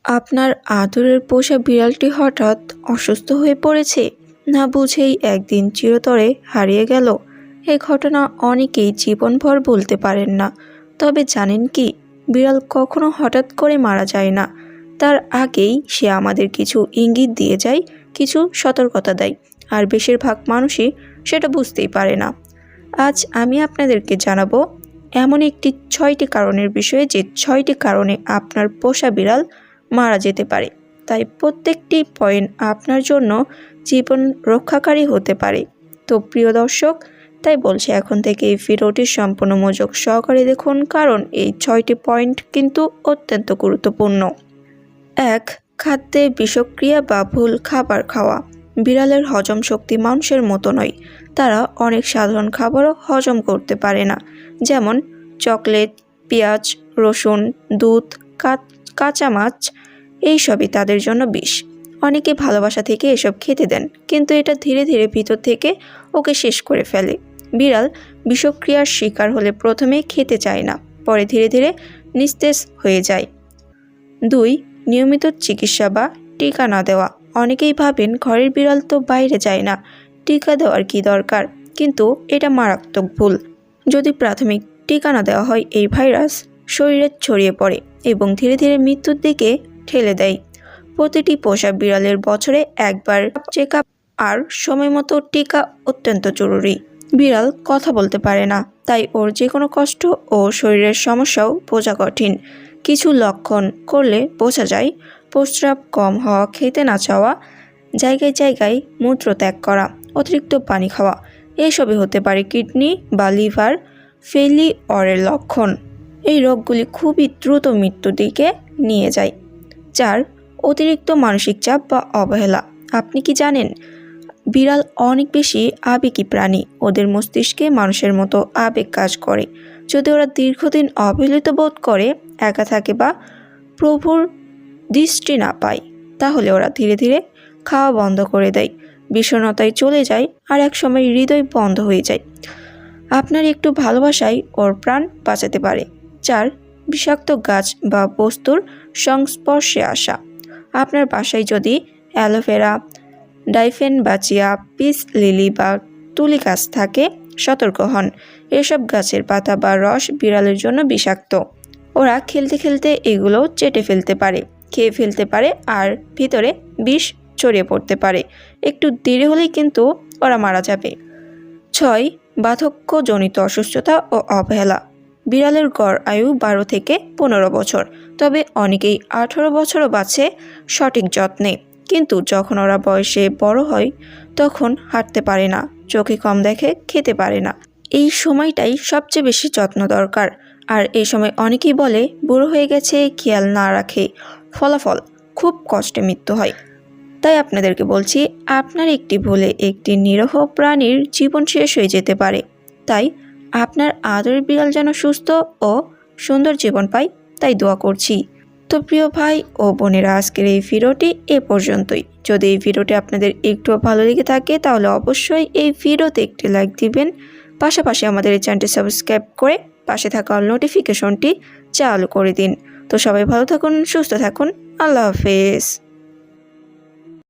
আপনার আদরের পোষা বিড়ালটি হঠাৎ অসুস্থ হয়ে পড়েছে, না বুঝেই একদিন চিরতরে হারিয়ে গেল। এই ঘটনা অনেকেই জীবনভর বলতে পারেন না। তবে জানেন কি, বিড়াল কখনো হঠাৎ করে মারা যায় না। তার আগেই সে আমাদের কিছু ইঙ্গিত দিয়ে যায়, কিছু সতর্কতা দেয়, আর বেশিরভাগ মানুষই সেটা বুঝতেই পারে না। আজ আমি আপনাদেরকে জানাবো এমন একটি 6টি কারণের বিষয়ে, যে 6টি কারণে আপনার পোষা বিড়াল মারা যেতে পারে। তাই প্রত্যেকটি পয়েন্ট আপনার জন্য জীবন রক্ষাকারী হতে পারে। তো প্রিয় দর্শক, তাই বলছি এখন থেকে এই ভিডিওটি সম্পূর্ণ মনোযোগ সহকারে দেখুন, কারণ এই 6টি পয়েন্ট কিন্তু অত্যন্ত গুরুত্বপূর্ণ। 1. খাদ্যে বিষক্রিয়া বা ভুল খাবার খাওয়া। বিড়ালের হজম শক্তি মানুষের মতো নয়। তারা অনেক সাধারণ খাবারও হজম করতে পারে না, যেমন চকলেট, পেঁয়াজ, রসুন, দুধ, কাঁচা মাছ। এইসবই তাদের জন্য বিষ। অনেকে ভালোবাসা থেকে এসব খেতে দেন, কিন্তু এটা ধীরে ধীরে ভিতর থেকে ওকে শেষ করে ফেলে। বিড়াল বিষক্রিয়ার শিকার হলে প্রথমে খেতে চায় না, পরে ধীরে ধীরে নিস্তেজ হয়ে যায়। 2. নিয়মিত চিকিৎসা বা টিকা না দেওয়া। অনেকেই ভাবেন ঘরের বিড়াল তো বাইরে যায় না, টিকা দেওয়ার কি দরকার, কিন্তু এটা মারাত্মক ভুল। যদি প্রাথমিক টিকা না দেওয়া হয়, এই ভাইরাস শরীরে ছড়িয়ে পড়ে এবং ধীরে ধীরে মৃত্যুর দিকে ঠেলে দেয়। প্রতিটি পোষা বিড়ালের বছরে একবার চেক আপ আর সময় মতো টিকা অত্যন্ত জরুরি। বিড়াল কথা বলতে পারে না, তাই ওর যে কোনো কষ্ট ও শরীরের সমস্যাও বোঝা কঠিন। কিছু লক্ষণ করলে বোঝা যায়: প্রস্রাব কম হওয়া, খেতে না চাওয়া, জায়গায় জায়গায় মূত্র ত্যাগ করা, অতিরিক্ত পানি খাওয়া। এসবই হতে পারে কিডনি বা লিভার ফেলিওরের লক্ষণ। এই রোগগুলি খুবই দ্রুত মৃত্যুর দিকে নিয়ে যায়। 4. অতিরিক্ত মানসিক চাপ বা অবহেলা। আপনি কি জানেন, বিড়াল অনেক বেশি আবেগী প্রাণী। ওদের মস্তিষ্কে মানুষের মতো আবেগ কাজ করে। যদি ওরা দীর্ঘদিন অবহেলিত বোধ করে, একা থাকে বা প্রভুর দৃষ্টি না পায়, তাহলে ওরা ধীরে ধীরে খাওয়া বন্ধ করে দেয়, বিষণ্ণতায় চলে যায়, আর একসময় হৃদয় বন্ধ হয়ে যায়। আপনার একটু ভালোবাসাই ওর প্রাণ বাঁচাতে পারে। 4. বিষাক্ত গাছ বা বস্তুর সংস্পর্শে আসা। আপনার বাসায় যদি অ্যালোভেরা, ডাইফেনবাচিয়া, পিস লিলি বা তুলি গাছ থাকে, সতর্ক হন। এসব গাছের পাতা বা রস বিড়ালের জন্য বিষাক্ত। ওরা খেলতে খেলতে এগুলো চেটে ফেলতে পারে, খেয়ে ফেলতে পারে, আর ভিতরে বিষ ছড়িয়ে পড়তে পারে। একটু দেরি হলেই কিন্তু ওরা মারা যাবে। 6. বার্ধক্যজনিত অসুস্থতা ও অবহেলা। বিড়ালের গড় আয়ু 12 থেকে 15 বছর, তবে অনেকেই 18 বছরও বাঁচে সঠিক যত্নে। কিন্তু যখন ওরা বয়সে বড় হয়, তখন হাঁটতে পারে না, চোখে কম দেখে, খেতে পারে না। এই সময়টাই সবচেয়ে বেশি যত্ন দরকার। আর এই সময় অনেকেই বলে বুড়ো হয়ে গেছে, খেয়াল না রাখে, ফলাফল খুব কষ্টে মৃত্যু হয়। তাই আপনাদেরকে বলছি, আপনার একটি ভুলে একটি নিরীহ প্রাণীর জীবন শেষ হয়ে যেতে পারে। তাই আপনার আদরের বিড়াল যেন সুস্থ ও সুন্দর জীবন পায়, তাই দোয়া করছি। তো প্রিয় ভাই ও বোনেরা, আজকের এই ভিডিওটি এ পর্যন্তই। যদি এই ভিডিওটি আপনাদের একটু ভালো লেগে থাকে, তাহলে অবশ্যই এই ভিডিওতে একটি লাইক দিবেন। পাশাপাশি আমাদের এই চ্যানেলটি সাবস্ক্রাইব করে পাশে থাকা নোটিফিকেশনটি চালু করে দিন। তো সবাই ভালো থাকুন, সুস্থ থাকুন। আল্লাহ হাফেজ।